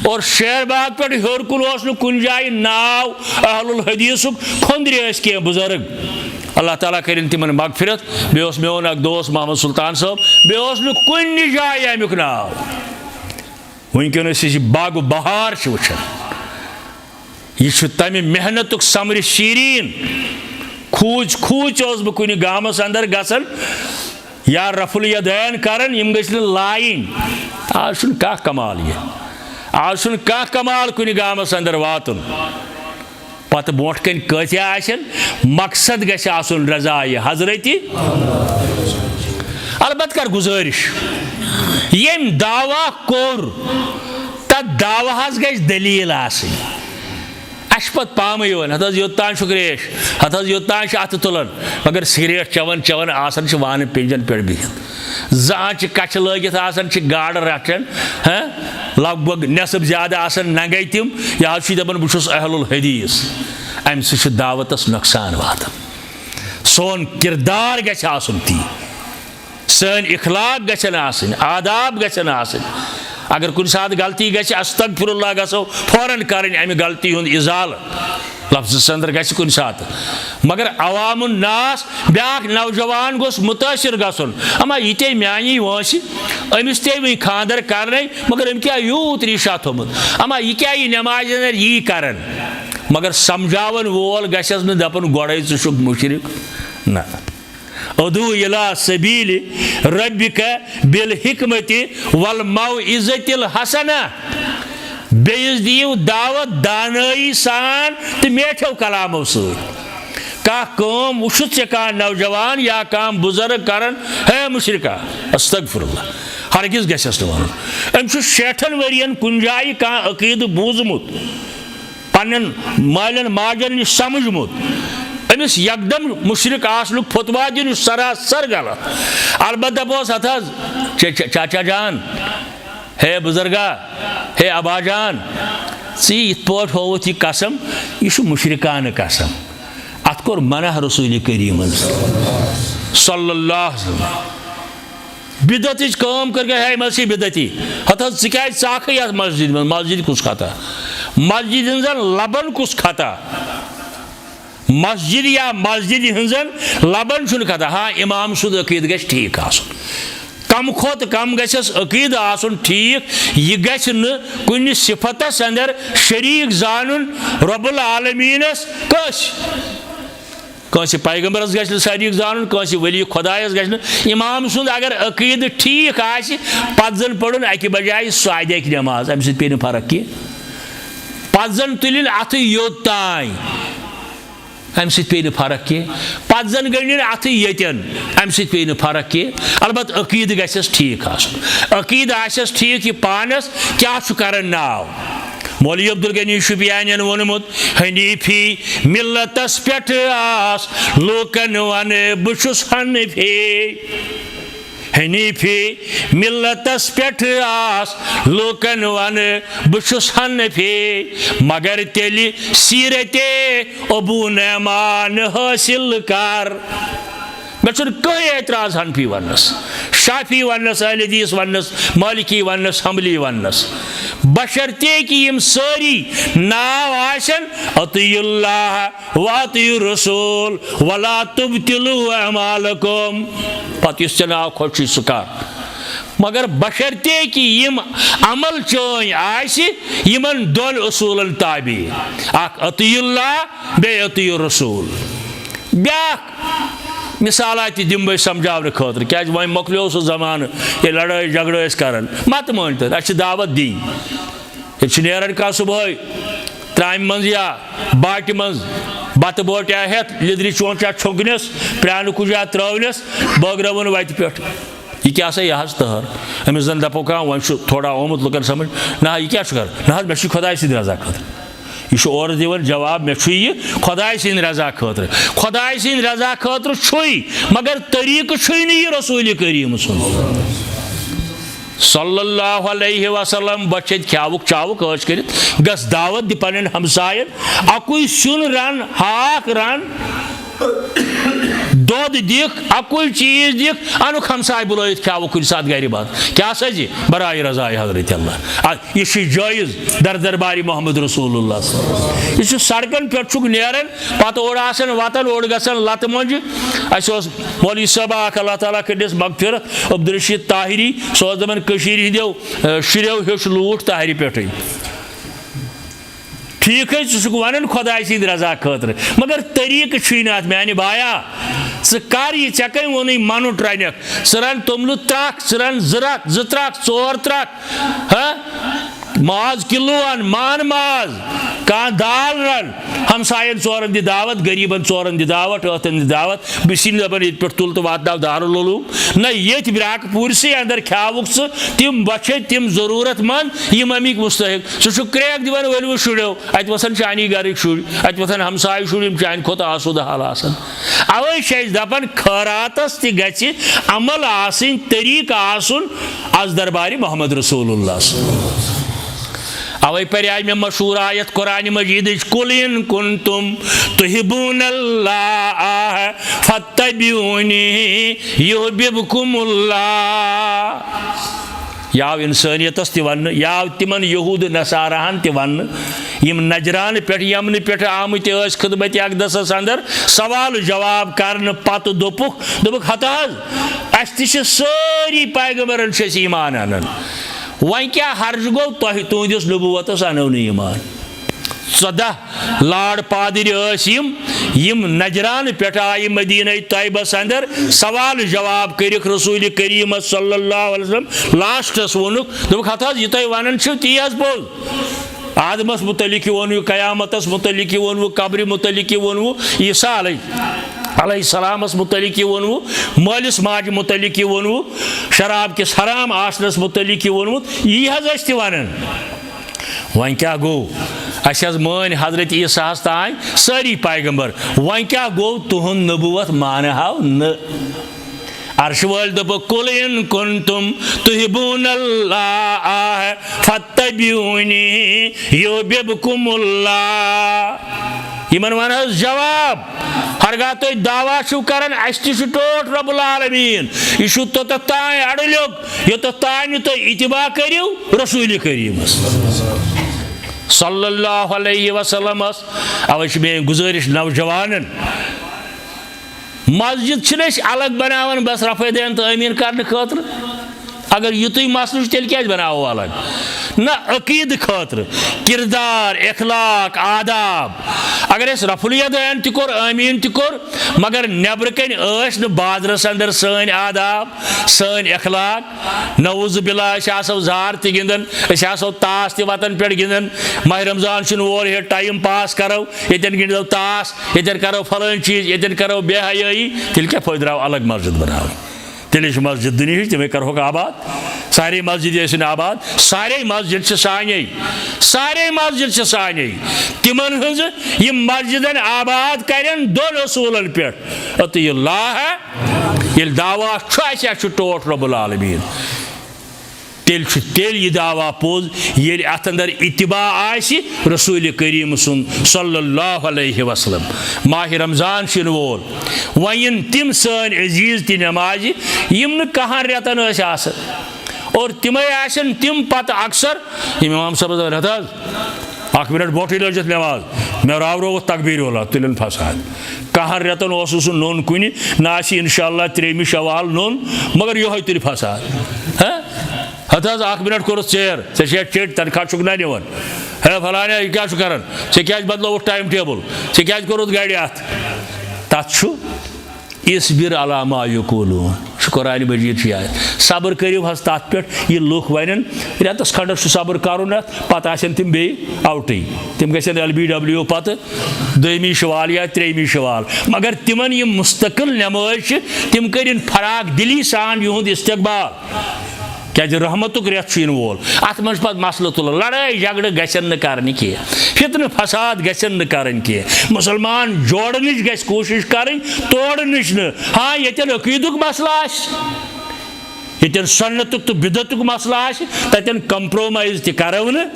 और शेर बाग पे हर कुन कुन जाए नाव अहलुल हदीसुक खोंद्रे कह बुजुर्ग अल्लाह ताला करिन तिमन मगफिरत बेस मेन अख दोस्त मोहम्मद सुल्तान साहब बेस कुन जाए अमुक नाव वनकस बाग बहार वुचान यह तमि मेहनत समर शीरीन खूच खूच बह कुन गामस अंदर गसन या रफुल यदैन करन यम गछ लाइन आज कह कमाल यह आज कह कमाल कुन गामस अंदर वातुन पत ब्रोट कन कत्या आसन मकसद गछ आसन रजाई हजरती अलबत कर गुजारिश यम दावा कोर तथ दावाहस गछ दलील आसन अश पत पाम यवन हत योत्तान शुक्रेश हत योत्तान अत तुलन मगर सिगरेट चवन चवन आसन वान पिंजन पे बिहित जान कच लगित आसन गाड़ रटन लगभग नेसब ज्यादा आसन नंगे तिम यह दपन बहुत अहलुल हदीस अम सह दावतस नुकसान वातान सोन किरदार गछ आसन ती सन इखलाक गछन आसन आदाब गछन आसन अगर कुछ साथ गलती गछ अस्तगफिरुल्लाह गसो फौरन करें अमि गलती हुंद इजाल लफ्ज़ अंदर गछ कुछ साथ मगर अवामुन नास ब्याक नौजवान गोस मुतासिर गसन अमा ये मानी वस अमिस ते वही खानदर कर मगर अम क्या यूत रिशा थोमुत अमा यह क्या नमाज अंदर यी करन मगर समझावन वोल गछस न दपन गोड़े चुक मुशरिक ना अदू इला सबील रब्बिक बिल हिकमति वल मौइज़तिल हसना बेइज दियो दावत दानई सान तो मेठो कलामो का कम वुशुत से का नौजवान या काम बुजुर्ग करन है मुशरिका अस्तगफिरुल्लाह हरगिज गछस वन अम शेठन वरियन कुन जाय का अकीद बूजमुत पन्न मालन माजन समझमुत अमिस यकदम मुशरिक आसनुक फतवा दिन सरासर गलत अलबत्ता बोस हथ चाचा जान हे बुजुर्गा हे अबा जान इत पे होवत यह कसम यह मुशरिकान कसम अत कोर मना रसूल करीम सल्लल्लाहु अलैहि वसल्लम बिदत काम कर गए मसी बिदती हत क्या चाख मस्जिद में मस्जिद कुछ खाता मस्जिद हजन लबन कुछ खाता मस्जिद या मस्जिद हजन लबन चुन खाता हाँ इमाम सुद अकीद गछ ठीक आसन कम खोत कम गछस अकीद आसन ठीक यह गछ न कुन सिफतस अंदर शरीक जानन रब्बुल आलमीनस कस पैगंबरस गछ शरीक जानन कस वली खुदायस गछ इमाम सुद अगर अकीद ठीक आसि पत जन पड़न अकि बजाय सादे नमाज अम पे फर्क की पत जन तुलिन अथ योतान अम पे फर्क की पत जन गणिन अथ यन अम पे फर्क की अलबत् अकीद गछस ठीक अकीद आसस ठीक यह पानस क्या कर नाव मौलवी अब्दुल गनी शुपियान वोनमुत हनीफी मिल्लतस पेठ आस लोकन वन बुशुस हनफी हनीफी मिल्लतस पेठ आस लोकन वन बुशुस हनफी मगर तेली सीरते अबू नमान हासिल कर मे कहीं एतराज हनफी वनस शाफी वनस अहले हदीस वनस मालिकी वनस हम्बली वनस बशर्ते कि यम सारी नाव आसन अतियुल्लाह व अतियुर रसूल वला तुबतिलु अमालकुम पत इस नाव खोश सुकार मगर बशर्ते कि यम अमल चोन आसि यमन दोन उसूलन ताबी अख अतियुल्लाह बे अतियुर रसूल ब्याक मिसाल दिम बह समझाने खतर क्या वह मोकलो सह जमान ये लड़ाई झगड़ करान मत मान तो अस दावत दी ये नेरान कह सुबह त्राम मज या बाटि मज बत बोटा हेत लिद्रि चौंचा छुंकनस प्रान कुजा त्रवनस बगरवन वत पे यह क्या सा यह तहर अमिस जन दपो कह वह थोड़ा आमुत लुकन समझ ना यह क्या कर ना मे खुदा सद रजा खतर यह और दिवन जवाब मे खुदाय सद रजा खतर खुदाय सद रजा खतर मगर तरीक यह रसूल करीम सल्लल्लाहु अलैहि वसल्लम बचत ख्यावुक चावुक कर गस दावत दि पन्न हमसायन अकुई सुन रन हाक रन दोद दिख अकुल चीज दिख अनुख हमसाय बुलाइत क्या कुछ साथ गैर बात क्या सजी बराए रजाए हजरत अल्लाह यह जायज दर दरबारी मोहम्मद रसूलुल्लाह यह सड़कन पे नेरन पत ओर वतन ओर गसन लत मंज मौलवी साहब अल्लाह ताला करिस मगफिरत अब्दुल रशीद ताहिरी सो दपन हंदो शुरो हेच लूट ताहिरी पे ठीक है वन खुदा सद रजा खतर मगर तरीक माने बाया कर यह ऐ कम वोन मन रनक सह रन तोमल त्रक सह रन जि त्रक चोर त्रक माज किलो अन मान माज कह दाल रन हमसायन चोरन दि दावत गरीबन चोरन दि दावत अतन दि दावत बिसिन दपन ये पे तुल तो वात दारुल उलूम न ये ब्राकपुर से अंदर ख्यावुक तिम बचे तिम जरूरतमंद यम अमिक मुस्तहिक सह क्रैक दिवान वलव शुरो अत वसन चानी घर शुर अत वसन हमसाय शुर चान खुद आसूद हाल आसन अवे दपन खैरातस ति गछि अमल आसिन तरीक आसुन आज दरबारी मोहम्मद रसूलुल्लाह अवे पर आज में मशहूर आयत कुरान मजीद कुल इन कुंतुम तुहिब्बूनल्लाह फत्तबिऊनी युहिब्बुकुमुल्लाह याव इंसानियतस ति वन याव तिमन यहूद नसाराहन ति वन यम नजरान पे यमन पे आमत खिदमत अकदस अंदर सवाल जवाब कर पत दोपुक हताज अस सारी पैगंबरन ईमान अनन वन क्या हर्ज गो तुहदिस नबूवतस अनो ईमान 14 लाड पादर यम नजरान पे आय मदीना तैयबस अंदर सवाल जवाब कर रसूल करीम सल्लल्लाहु अलैहि वसल्लम लास्टस वोनुक दोपुक हताज यह तुम वन ती पोज आदमस मुतलिक वोनू कयामतस मुतलिक वोनू कब्र मुतलिक वोनू ईसा अलैहिस्सलामस मुतलिक वोनू मालिस माज मुतलिक वोनू शराब किस हराम आसनस मुतलिक वोनू यह वन वन क्या गो अस मान हजरत ईसा तान सारी पैगंबर वन क्या गो तुहद नबूवत मान हाव न अर्श वाल दप कुल इन कुंतुम तुहिब्बूनल्लाह फत्तबिऊनी युहिब्बुकुमुल्लाह यमन वन जवाब हरगा तुम दावा कर टोट रब्बुल आलमीन यह तोतान अड़ल्युग योतान तुम इतिबा करियो रसूल करीमस सल्लल्लाहु अलैहि वसल्लम अवे मे गुजारिश नौजवानन मस्जिद अलग बनावन बस रफ़े देन तो अमीन करने खतर अगर युतुई मसल तेल क्या बनाओ अलग न अकीद खतर किरदार इखलाक आदाब अगर रफुल यदैन तोर आमीन तोर मगर नबर कन बाजरस अंदर सन आदाब सन इखलाक नवुज़ बिल्लाह जार त गिंदन ताश त वतन पे गिंदन माह रमजान और ये टाइम पास करो यन गिंदो ताश यन करो फलान चीज यन करो बेहयाई तेल क्या फायदा अलग मस्जिद बनाओ तेल मस्जिद दुनिया तमें करो आबाद सारे मस्जिद आबाद सारे मस्जिद साने तिमन हज मस्जिदन आबाद करें दोन असूलन पे तो ये दावा टोट रब्बुल आलमीन तेल यह दावा पोज ये अत अंदर इतिबा आसि रसूल करीम सुन सल्लल्लाहु अलैहि वसल्लम माह रमजान शिन वोल वन तिम सन अजीज ति नमाज यम कहां रेतन और तिम आसन तिम पत अक्सर इमाम साहब रहता 1 मिनट बोटी लजित नमाज मे राव तकबीर वाला तुलन फसाद कहां रेतन नोन कुन ना इंशाअल्लाह 3 शवाल नोन मगर यह तुल फसाद हत 1 मिनट कोर चेयर ऐ चिट तनखा ना निवन है फलाना यह क्या कर क्या बदलो टाइम टेबल क्या कोरुत गाड़ी अत तथ इसबिर अला मा यकूलून कुरान मजीद सब्र करियो हज तथ पे यह लुख वन रेतस खंडस सब्र कर पत तिम बे आउटे तिम गन LBW पत 2 शवाल या 3 शवाल मगर तिमन यह मुस्तकिल नमाज तिम कर फराक दिली सान युद इस्तकबाल क्या रहमतुक रेत वोल अत मज पे मसल तुल लड़ाई झगड़ गन कर फितन फसाद गन कर मुसलमान जोड़न ग कोशिश कर तोड़न न हाँ यन अकीदुक मसला यन सन्नतुक तो बिदतुक मसला तन कंप्रोमाइज तरो न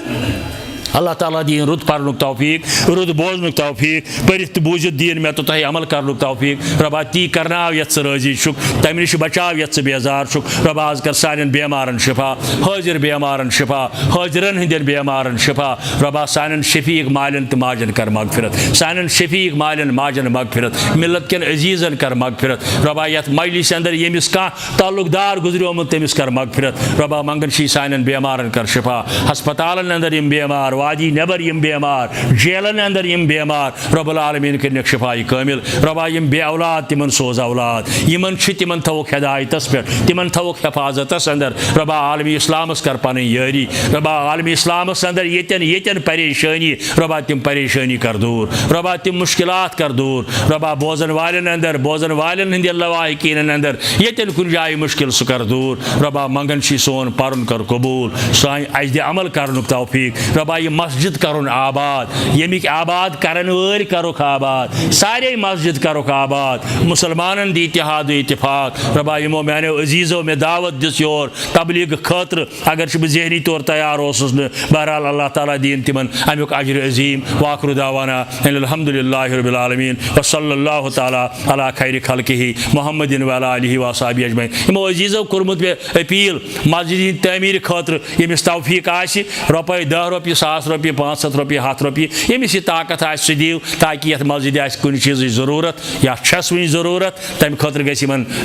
अल्लाह ताला दीन रुत पर्नुक तौफीक, रुत बोजनुक तौफीक, परित बूझित दीन में तो तह अमल करनुक तौफीक। रबा ती करनाव यत राजी शुक, तम निश बचाव यत बेजार शुक। रबा आज कर सानन बेमारन शिफा, हाजिर बेमारन शिफा, हाजिरन हिंदन बेमारन शिफा। रबा सानन शफीक मालन तो माजन कर मगफिरत, सानन शफीक मालन माजन मगफिरत, मिलत के अजीजन कर मगफिरत। रबा यत मजलिस अंदर यमिस का ताल्लुकदार गुजरियोमुत तमिस कर मगफिरत। रबा मंगन शी सानन बेमारन कर शिफा, हस्पतालन अंदर यम बेमार, वादी नबर यम बेमार, जेलन अंदर यम बेमार, रब्बुल आलमीन कर शिफाई कामिल। रबा यम बे औलाद तिमन सोज औलाद, यमन तिमन थवक हिदायतस पे, तिमन थवक हिफाजतस अंदर। रबा आलमी इस्लामस कर पन यारी, रबा आलमी इस्लामस अंदर येतन येतन परेशानी, रबा तिम परेशानी कर दूर, रबा तिम मुश्किलात कर दूर। रबा बोजन वालन अंदर, बोजन वालन हिंद लवाहिकीन अंदर येतन कुन जाय मुश्किल सु कर दूर। रबा मंगन शी सोन परन कर कबूल, साई अजद अमल करनुक तौफीक। रबा ये मस्जिद करुन आबाद, यमिक आबाद करन वल करुक आबाद, सारे मस्जिद करुक आबाद, मुसलमानन दी इत्तेहाद इत्तेफाक। रबा यमो मैंने अजीज़ों में दावत दिस योर तबलीग खतर, अगर बह ज़हनी तौर तैयार ओसुस न, बहरहाल अल्लाह ताला दीन तिमन अमुक अजर अजीम। वाखिर दावाना अल्हम्दुलिल्लाहि रब्बिल आलमीन व सल्लल्लाहु ताला अला खैरि खल्किही मुहम्मदिन व अला आलिहि व असहाबिहि अजमईन। यमो अजीज़ों कोरमुत में अपील मस्जिद तमीर खतर, यमिस तौफीक आसि रुपये 10 रुपये 100 रुपये 500 रुपये 100 रुपये यमिस यह ताकत आसि सह दियो, ताकि यथ मस्जिद आसि कुन चीज़ ज़रूरत या छस वह ज़रूरत, तम खतर गि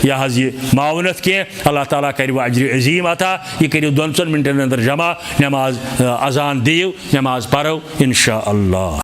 यह मावनत कह। अल्लाह ताला कर अजर अजीम अता। यह करो 2 मिनटन अंदर जमा, नमाज अजान दियो, नमाज पढ़ो इंशा अल्लाह।